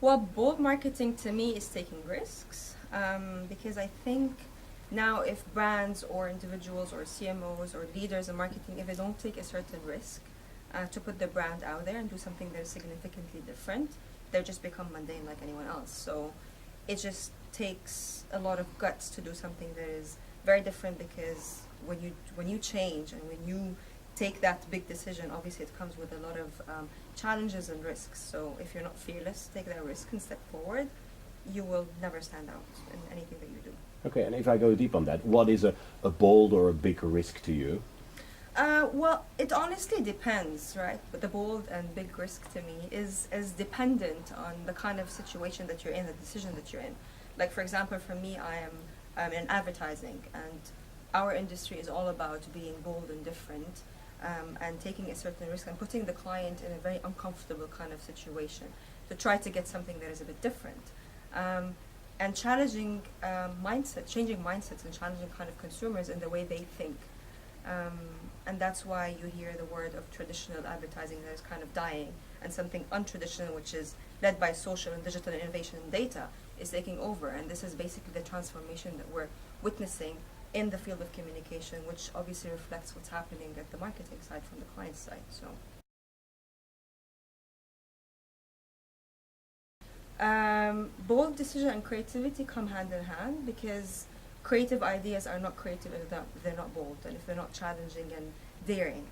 Well, bold marketing to me is taking risks, because I think now if brands or individuals or CMOs or leaders in marketing, if they don't take a certain risk to put their brand out there and do something that is significantly different, they just become mundane like anyone else. So it just takes a lot of guts to do something that is very different, because when you change and when you take that big decision, obviously it comes with a lot of challenges and risks. So if you're not fearless, take that risk and step forward, you will never stand out in anything that you do. Okay, and if I go deep on that, what is a bold or a big risk to you? Well, it honestly depends, right? But the bold and big risk to me is dependent on the kind of situation that you're in, the decision that you're in. Like, for example, for me, I am in advertising, and our industry is all about being bold and different, and taking a certain risk and putting the client in a very uncomfortable kind of situation to try to get something that is a bit different. And challenging changing mindsets and challenging kind of consumers in the way they think. And that's why you hear the word of traditional advertising that is kind of dying, and something untraditional, which is led by social and digital innovation and data, is taking over. And this is basically the transformation that we're witnessing in the field of communication, which obviously reflects what's happening at the marketing side from the client side. So. Bold decision and creativity come hand in hand, because creative ideas are not creative if they're not bold, and if they're not challenging and daring.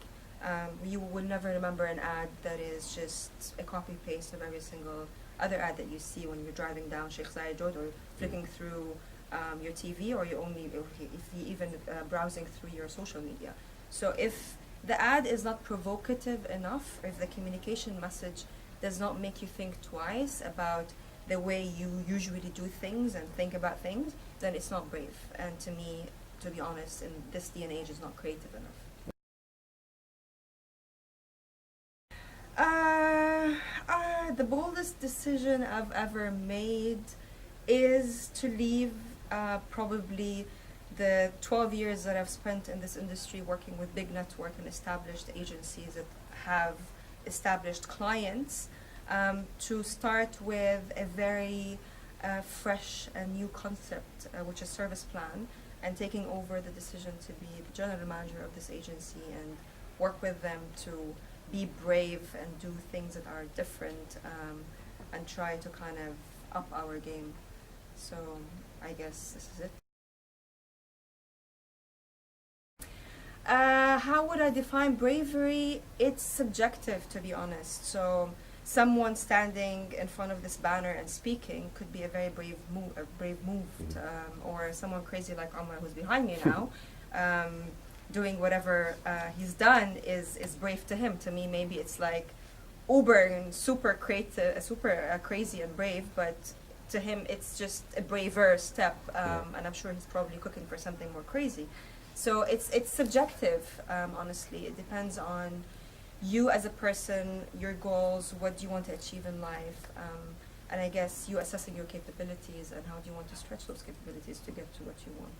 You will never remember an ad that is just a copy-paste of every single other ad that you see when you're driving down Sheikh Zayed Road, or flicking through your TV, or if you even browsing through your social media. So if the ad is not provocative enough, or if the communication message does not make you think twice about the way you usually do things and think about things, then it's not brave. And to me, to be honest, in this day and age, is not creative enough. The boldest decision I've ever made is to leave probably the 12 years that I've spent in this industry working with big network and established agencies that have established clients, to start with a very fresh and new concept, which is service plan, and taking over the decision to be the general manager of this agency and work with them to be brave and do things that are different, and try to kind of up our game. So I guess this is it. How would I define bravery? It's subjective, to be honest. So someone standing in front of this banner and speaking could be a very brave move, or someone crazy like Omar, who's behind me now, doing whatever he's done is brave to him. To me, maybe it's like uber and super creative, super crazy and brave, but to him it's just a braver step, and I'm sure he's probably cooking for something more crazy. So it's subjective, honestly. It depends on you as a person, your goals, what do you want to achieve in life, and I guess you assessing your capabilities and how do you want to stretch those capabilities to get to what you want.